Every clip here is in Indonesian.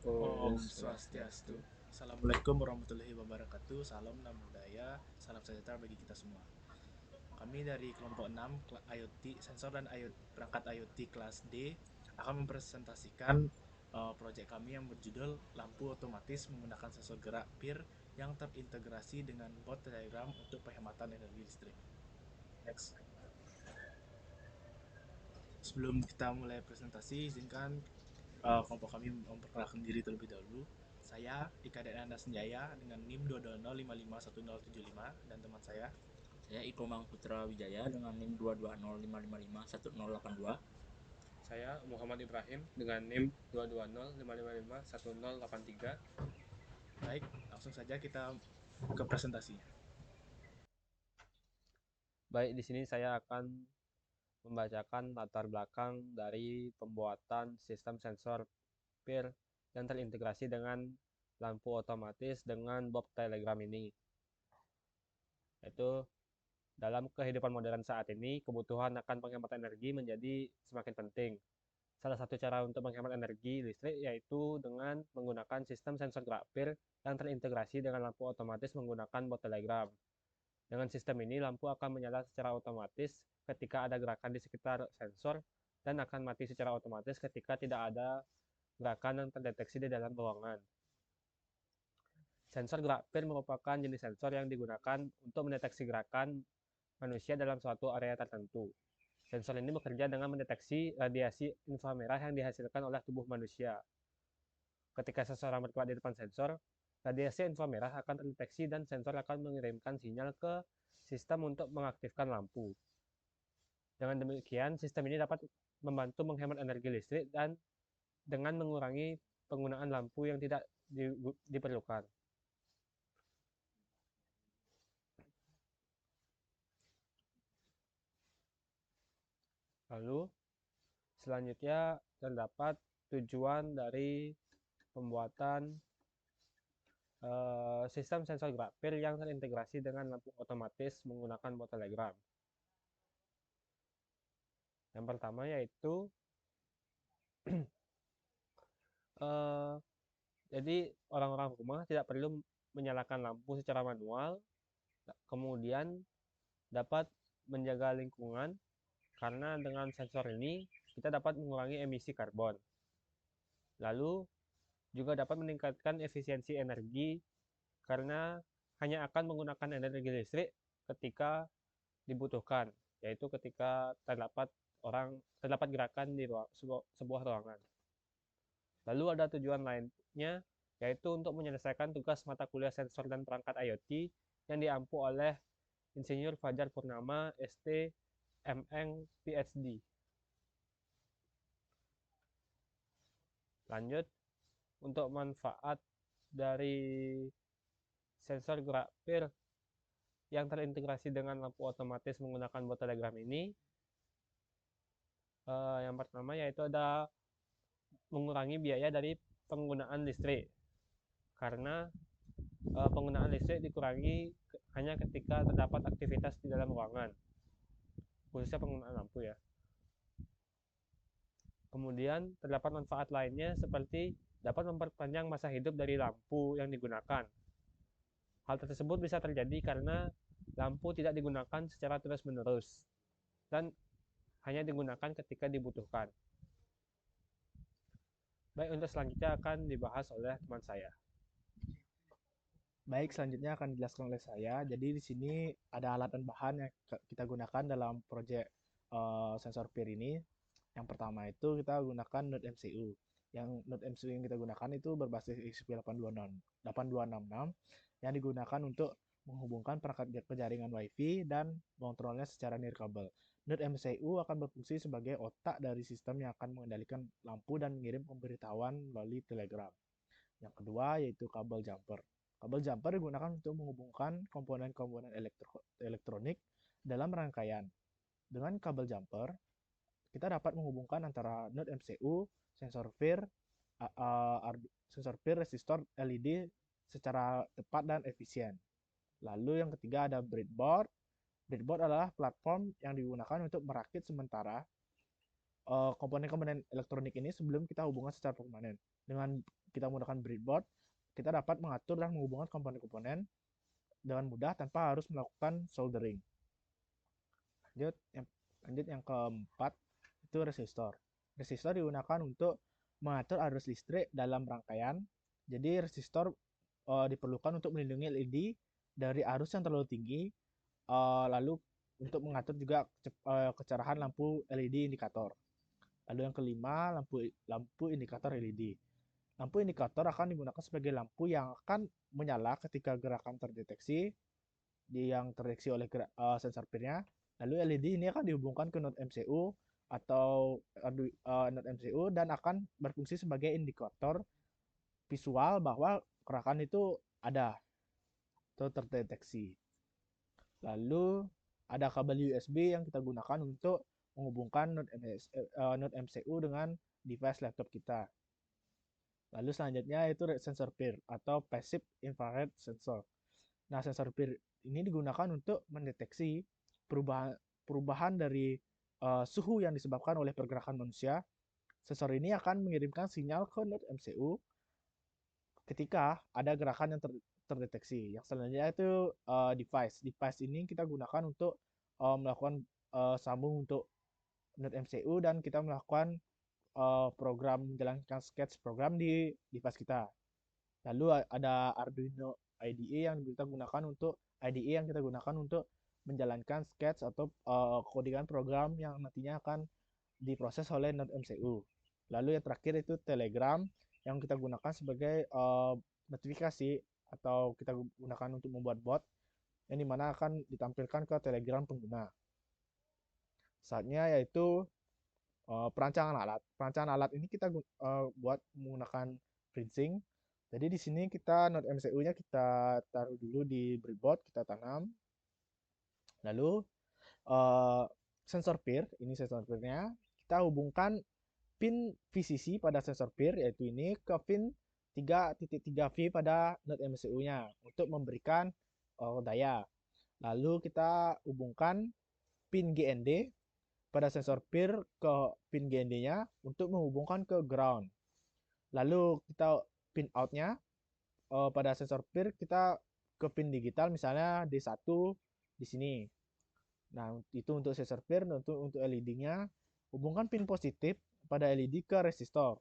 Om Om Swastiastu. Swastiastu. Assalamualaikum warahmatullahi wabarakatuh. Salam Namo Buddhaya. Salam sejahtera bagi kita semua. Kami dari kelompok 6 IoT sensor dan IoT, perangkat IoT kelas D akan mempresentasikan proyek kami yang berjudul lampu otomatis menggunakan sensor gerak PIR yang terintegrasi dengan bot Telegram untuk penghematan energi listrik. Next. Sebelum kita mulai presentasi, izinkan kelompok kami memperkenalkan diri terlebih dahulu. Saya Ika Anda Senjaya dengan NIM 220551075 dan teman saya. Saya Iko Mang Putra Wijaya dengan NIM 22055511082. Saya Muhammad Ibrahim dengan NIM 22055511083. Baik, langsung saja kita ke presentasinya. Baik, di sini saya akan membacakan latar belakang dari pembuatan sistem sensor PIR yang terintegrasi dengan lampu otomatis dengan Bob Telegram ini. Yaitu dalam kehidupan modern saat ini, kebutuhan akan penghematan energi menjadi semakin penting. Salah satu cara untuk menghemat energi listrik yaitu dengan menggunakan sistem sensor gerak PIR yang terintegrasi dengan lampu otomatis menggunakan bot telegram. Dengan sistem ini, lampu akan menyala secara otomatis ketika ada gerakan di sekitar sensor dan akan mati secara otomatis ketika tidak ada gerakan yang terdeteksi di dalam ruangan. Sensor gerak PIR merupakan jenis sensor yang digunakan untuk mendeteksi gerakan manusia dalam suatu area tertentu. Sensor ini bekerja dengan mendeteksi radiasi inframerah yang dihasilkan oleh tubuh manusia. Ketika seseorang bergerak di depan sensor, radiasi inframerah akan terdeteksi dan sensor akan mengirimkan sinyal ke sistem untuk mengaktifkan lampu. Dengan demikian, sistem ini dapat membantu menghemat energi listrik dan dengan mengurangi penggunaan lampu yang tidak diperlukan. Lalu, selanjutnya terdapat tujuan dari pembuatan sistem sensor gerak PIR yang terintegrasi dengan lampu otomatis menggunakan bot telegram. Yang pertama yaitu uh, jadi orang-orang rumah tidak perlu menyalakan lampu secara manual, kemudian dapat menjaga lingkungan karena dengan sensor ini kita dapat mengurangi emisi karbon. Lalu juga dapat meningkatkan efisiensi energi karena hanya akan menggunakan energi listrik ketika dibutuhkan, yaitu ketika terdapat gerakan di sebuah ruangan. Lalu ada tujuan lainnya, yaitu untuk menyelesaikan tugas mata kuliah sensor dan perangkat IoT yang diampu oleh Insinyur Fajar Purnama, ST, MN, PhD. Lanjut, untuk manfaat dari sensor gerak PIR yang terintegrasi dengan lampu otomatis menggunakan bot telegram ini, yang pertama yaitu ada mengurangi biaya dari penggunaan listrik. Karena penggunaan listrik dikurangi hanya ketika terdapat aktivitas di dalam ruangan, khususnya penggunaan lampu ya. Kemudian terdapat manfaat lainnya seperti dapat memperpanjang masa hidup dari lampu yang digunakan. Hal tersebut bisa terjadi karena lampu tidak digunakan secara terus-menerus dan hanya digunakan ketika dibutuhkan. Baik, untuk selanjutnya akan dibahas oleh teman saya. Baik, selanjutnya akan dijelaskan oleh saya. Jadi di sini ada alat dan bahan yang kita gunakan dalam proyek sensor PIR ini. Yang pertama itu kita gunakan Node MCU. Yang Node MCU yang kita gunakan itu berbasis ESP8266 8266 yang digunakan untuk menghubungkan perangkat ke jaringan WiFi dan mengontrolnya secara nirkabel. Node MCU akan berfungsi sebagai otak dari sistem yang akan mengendalikan lampu dan mengirim pemberitahuan melalui telegram. Yang kedua yaitu kabel jumper. Kabel jumper digunakan untuk menghubungkan komponen-komponen elektronik dalam rangkaian. Dengan kabel jumper, kita dapat menghubungkan antara node MCU, sensor PIR, sensor PIR, resistor LED secara tepat dan efisien. Lalu yang ketiga ada breadboard. Breadboard adalah platform yang digunakan untuk merakit sementara komponen-komponen elektronik ini sebelum kita hubungkan secara permanen. Dengan kita menggunakan breadboard, kita dapat mengatur dan menghubungkan komponen-komponen dengan mudah tanpa harus melakukan soldering. Lanjut yang keempat itu resistor. Resistor digunakan untuk mengatur arus listrik dalam rangkaian. Jadi resistor diperlukan untuk melindungi LED dari arus yang terlalu tinggi, lalu untuk mengatur juga kecerahan lampu LED indikator. Lalu yang kelima, lampu indikator LED. Lampu indikator akan digunakan sebagai lampu yang akan menyala ketika gerakan terdeteksi oleh sensor pirnya. Lalu LED ini akan dihubungkan ke node MCU atau node MCU dan akan berfungsi sebagai indikator visual bahwa gerakan itu ada atau terdeteksi. Lalu ada kabel USB yang kita gunakan untuk menghubungkan node MCU dengan device laptop kita. Lalu selanjutnya itu sensor PIR atau Passive Infrared Sensor. Nah, sensor PIR ini digunakan untuk mendeteksi perubahan dari suhu yang disebabkan oleh pergerakan manusia. Sensor ini akan mengirimkan sinyal ke node MCU ketika ada gerakan yang terdeteksi. Yang selanjutnya itu device. Device ini kita gunakan untuk melakukan sambung untuk node MCU dan kita melakukan program menjalankan sketch program di device kita. Lalu ada Arduino IDE yang kita gunakan untuk menjalankan sketch atau codingan program yang nantinya akan diproses oleh node MCU. Lalu yang terakhir itu Telegram yang kita gunakan sebagai notifikasi atau kita gunakan untuk membuat bot yang dimana akan ditampilkan ke Telegram pengguna. Saatnya yaitu perancangan alat. Perancangan alat ini kita buat menggunakan FreeSync. Jadi di sini kita node MCU-nya kita taruh dulu di breadboard, kita tanam. Lalu sensor PIR, ini sensor PIR-nya, kita hubungkan pin VCC pada sensor PIR yaitu ini ke pin 3.3V pada node MCU-nya untuk memberikan daya. Lalu kita hubungkan pin GND pada sensor PIR ke pin GND-nya untuk menghubungkan ke ground. Lalu kita pin out-nya pada sensor PIR kita ke pin digital misalnya D1 di sini. Nah, itu untuk sensor PIR. Untuk LED-nya hubungkan pin positif pada LED ke resistor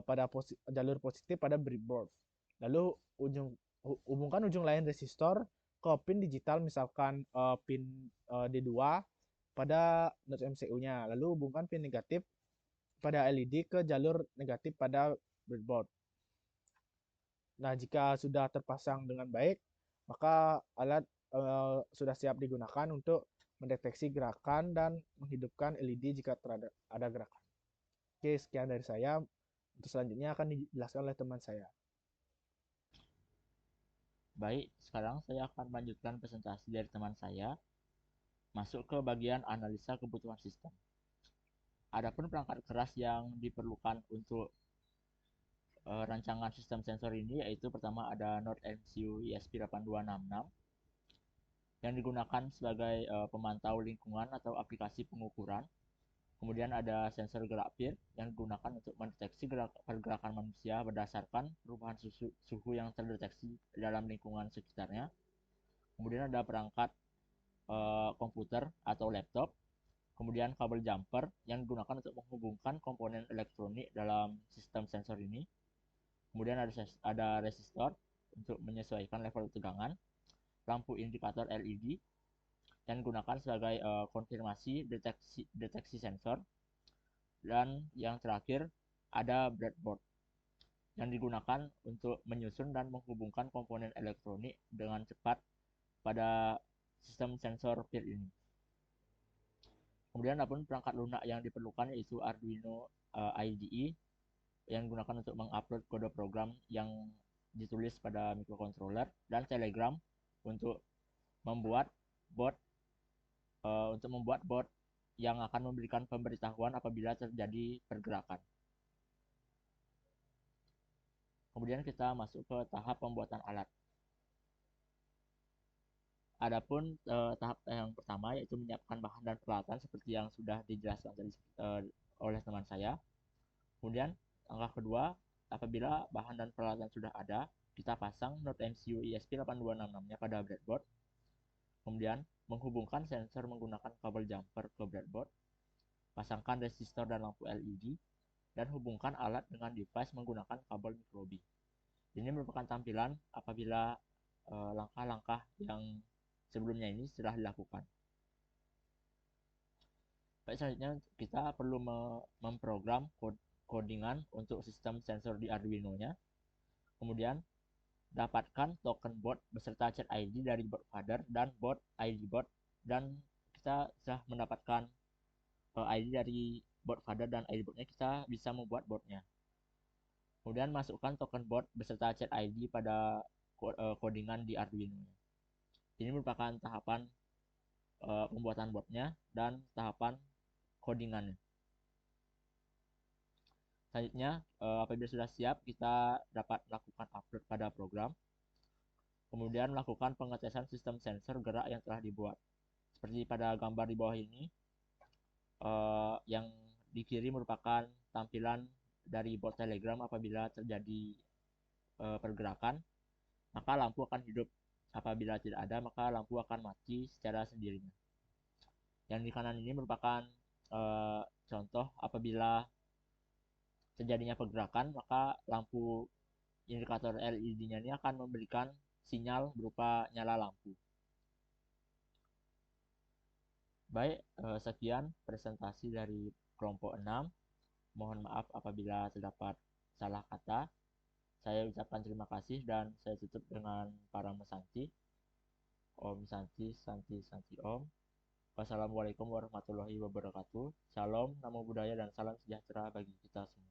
pada jalur positif pada breadboard. Lalu hubungkan ujung lain resistor ke pin digital misalkan pin D2 pada node MCU-nya. Lalu hubungkan pin negatif pada LED ke jalur negatif pada breadboard. Nah, jika sudah terpasang dengan baik, maka alat sudah siap digunakan untuk mendeteksi gerakan dan menghidupkan LED jika ada gerakan. Oke, sekian dari saya. Untuk selanjutnya akan dijelaskan oleh teman saya. Baik, sekarang saya akan melanjutkan presentasi dari teman saya, masuk ke bagian analisa kebutuhan sistem. Adapun perangkat keras yang diperlukan untuk rancangan sistem sensor ini yaitu pertama ada Node MCU ESP8266 yang digunakan sebagai pemantau lingkungan atau aplikasi pengukuran. Kemudian ada sensor gerak PIR yang digunakan untuk mendeteksi pergerakan manusia berdasarkan perubahan suhu yang terdeteksi dalam lingkungan sekitarnya. Kemudian ada perangkat komputer atau laptop. Kemudian kabel jumper yang digunakan untuk menghubungkan komponen elektronik dalam sistem sensor ini. Kemudian ada resistor untuk menyesuaikan level tegangan. Lampu indikator LED yang digunakan sebagai konfirmasi deteksi sensor. Dan yang terakhir ada breadboard yang digunakan untuk menyusun dan menghubungkan komponen elektronik dengan cepat pada sistem sensor PIR ini. Kemudian adapun perangkat lunak yang diperlukan yaitu Arduino IDE yang digunakan untuk mengupload kode program yang ditulis pada microcontroller, dan Telegram untuk membuat bot yang akan memberikan pemberitahuan apabila terjadi pergerakan. Kemudian kita masuk ke tahap pembuatan alat. Adapun tahap yang pertama yaitu menyiapkan bahan dan peralatan seperti yang sudah dijelaskan tadi oleh teman saya. Kemudian langkah kedua apabila bahan dan peralatan sudah ada, kita pasang Node MCU ESP8266-nya pada breadboard. Kemudian menghubungkan sensor menggunakan kabel jumper ke breadboard, pasangkan resistor dan lampu LED, dan hubungkan alat dengan device menggunakan kabel micro:bit. Ini merupakan tampilan apabila langkah-langkah yang sebelumnya ini sudah dilakukan. Baik, selanjutnya kita perlu memprogram codingan untuk sistem sensor di Arduino-nya. Kemudian dapatkan token board beserta chat ID dari board father dan board ID board, dan kita sudah mendapatkan ID dari board father dan ID boardnya, kita bisa membuat boardnya. Kemudian masukkan token board beserta chat ID pada codingan di Arduino. Ini merupakan tahapan pembuatan boardnya dan tahapan codingannya. Selanjutnya, apabila sudah siap, kita dapat melakukan upload pada program. Kemudian melakukan pengetesan sistem sensor gerak yang telah dibuat. Seperti pada gambar di bawah ini, yang di kiri merupakan tampilan dari board Telegram apabila terjadi pergerakan, maka lampu akan hidup. Apabila tidak ada, maka lampu akan mati secara sendirinya. Yang di kanan ini merupakan contoh apabila terjadinya pergerakan, maka lampu indikator LED-nya ini akan memberikan sinyal berupa nyala lampu. Baik, sekian presentasi dari kelompok 6. Mohon maaf apabila terdapat salah kata. Saya ucapkan terima kasih dan saya tutup dengan Parama Santi. Om Santi, Santi, Santi Om. Wassalamualaikum warahmatullahi wabarakatuh. Shalom, namo buddhaya, dan salam sejahtera bagi kita semua.